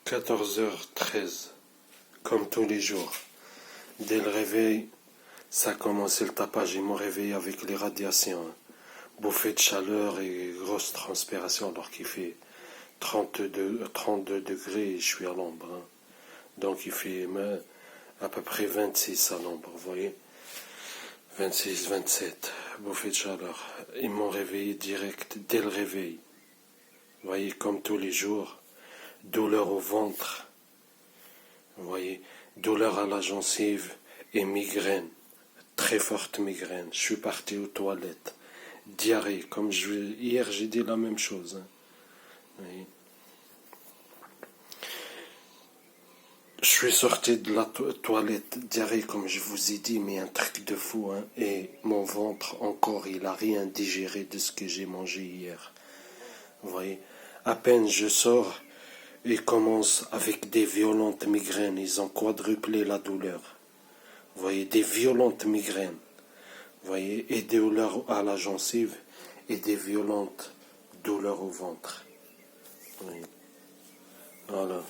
14h13, comme tous les jours. Dès le réveil, ça a commencé le tapage. Ils m'ont réveillé avec les radiations. Bouffée de chaleur et grosse transpiration alors qu'il fait 32 degrés et je suis à l'ombre. Donc il fait à peu près 26 à l'ombre, vous voyez. 26, 27, bouffée de chaleur. Ils m'ont réveillé direct dès le réveil. Vous voyez, comme tous les jours. Douleur au ventre, vous voyez, douleur à la gencive et migraine, très forte migraine. Je suis parti aux toilettes, diarrhée, comme hier j'ai dit la même chose. Vous voyez. Je suis sorti de la toilette, diarrhée comme je vous ai dit, mais un truc de fou, et mon ventre encore, il a rien digéré de ce que j'ai mangé hier. Vous voyez, à peine je sors, ils commencent avec des violentes migraines. Ils ont quadruplé la douleur. Vous voyez, des violentes migraines. Vous voyez, et des douleurs à la gencive et des violentes douleurs au ventre. Oui. Voilà.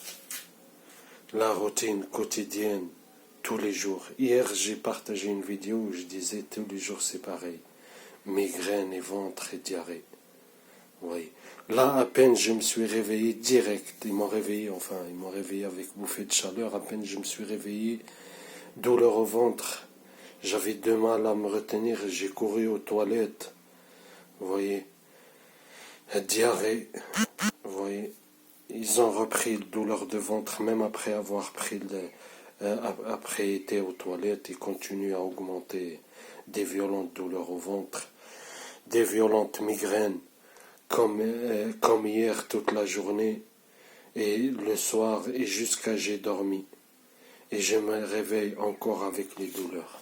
La routine quotidienne, tous les jours. Hier, j'ai partagé une vidéo où je disais tous les jours c'est pareil. Migraine et ventre et diarrhée. Oui. Là, à peine je me suis réveillé direct. Ils m'ont réveillé avec bouffée de chaleur. À peine je me suis réveillé, douleur au ventre. J'avais du mal à me retenir. J'ai couru aux toilettes. Vous voyez. Diarrhée. Vous voyez. Ils ont repris le douleur de ventre, même après avoir après été aux toilettes. Ils continuent à augmenter des violentes douleurs au ventre, des violentes migraines. Comme hier toute la journée et le soir et jusqu'à j'ai dormi et je me réveille encore avec les douleurs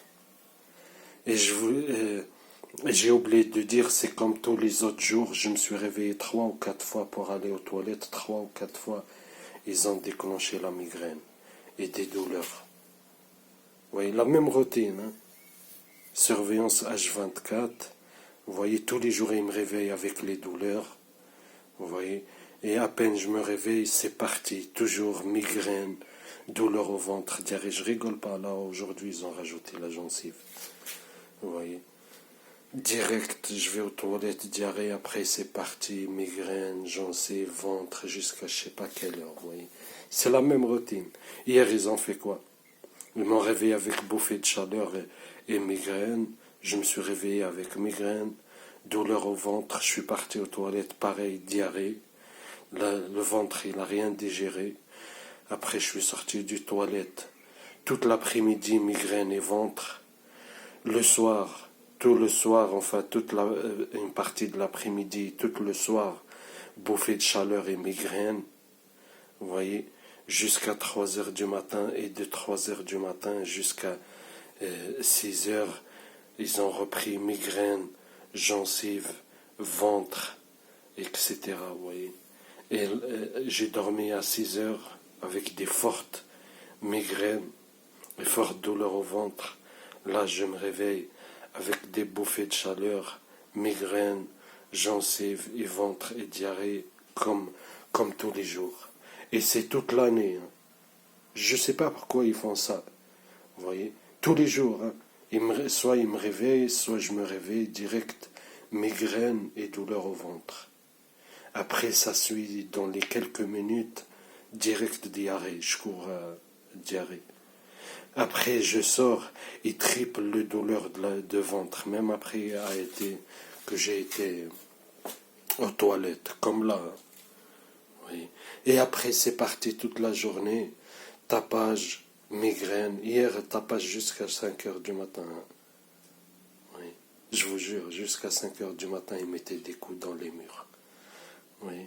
et j'ai oublié de dire, c'est comme tous les autres jours, je me suis réveillé 3 ou 4 fois pour aller aux toilettes. 3 ou 4 fois ils ont déclenché la migraine et des douleurs. Vous voyez, la même routine, surveillance H24. Vous voyez, tous les jours, ils me réveillent avec les douleurs. Vous voyez, et à peine je me réveille, c'est parti. Toujours migraine, douleur au ventre, diarrhée. Je rigole pas là, aujourd'hui, ils ont rajouté la gencive. Vous voyez, direct, je vais aux toilettes, diarrhée, après c'est parti. Migraine, gencive, ventre, jusqu'à je sais pas quelle heure. Vous voyez, c'est la même routine. Hier, ils ont fait quoi? Ils m'ont réveillé avec bouffée de chaleur et migraine. Je me suis réveillé avec migraine, douleur au ventre. Je suis parti aux toilettes, pareil, diarrhée. Le ventre, il n'a rien digéré. Après, je suis sorti du toilette. Toute l'après-midi, migraine et ventre. Le soir, tout le soir, enfin, une partie de l'après-midi, tout le soir, bouffée de chaleur et migraine. Vous voyez, jusqu'à 3 heures du matin et de 3 heures du matin jusqu'à 6 heures, ils ont repris migraine, gencive, ventre, etc. Vous voyez. Et j'ai dormi à 6 heures avec des fortes migraines et fortes douleurs au ventre. Là, je me réveille avec des bouffées de chaleur, migraine, gencive et ventre et diarrhée comme tous les jours. Et c'est toute l'année. Je ne sais pas pourquoi ils font ça. Vous voyez, tous les jours. Soit ils me réveillent, soit je me réveille direct, migraine et douleur au ventre. Après, ça suit dans les quelques minutes, direct diarrhée. Je cours diarrhée. Après, je sors et triple le douleur de ventre, même après que j'ai été aux toilettes, comme là. Oui. Et après, c'est parti toute la journée. Tapage, migraine. Hier, tapage jusqu'à 5 heures du matin. Oui. Je vous jure, jusqu'à 5 heures du matin, ils mettaient des coups dans les murs. Oui.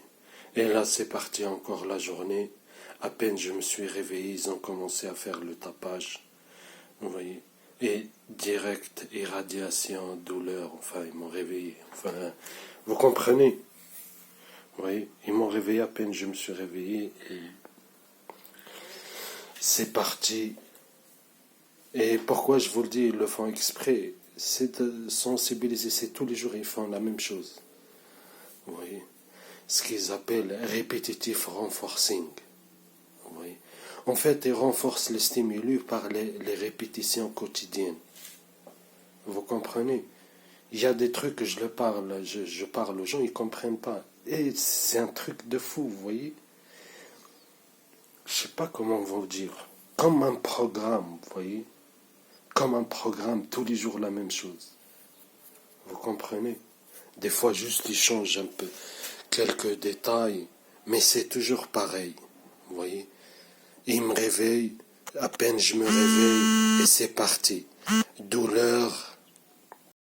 Et là, c'est parti encore la journée. À peine je me suis réveillé, ils ont commencé à faire le tapage. Vous voyez. Et direct, irradiation, douleur. Enfin, ils m'ont réveillé. Enfin, vous comprenez? Oui, ils m'ont réveillé à peine je me suis réveillé et c'est parti. Et pourquoi je vous le dis, ils le font exprès, c'est de sensibiliser, c'est tous les jours ils font la même chose. Vous voyez, ce qu'ils appellent répétitif renforcing. Vous En fait, il renforce les stimuli par les répétitions quotidiennes. Vous comprenez? Il y a des trucs que je parle aux gens, ils ne comprennent pas. Et c'est un truc de fou, vous voyez? Je sais pas comment vous dire. Comme un programme, vous voyez? Comme un programme, tous les jours la même chose. Vous comprenez? Des fois, juste, ils changent un peu quelques détails, mais c'est toujours pareil. Vous voyez? Il me réveille, à peine je me réveille, et c'est parti. Douleur,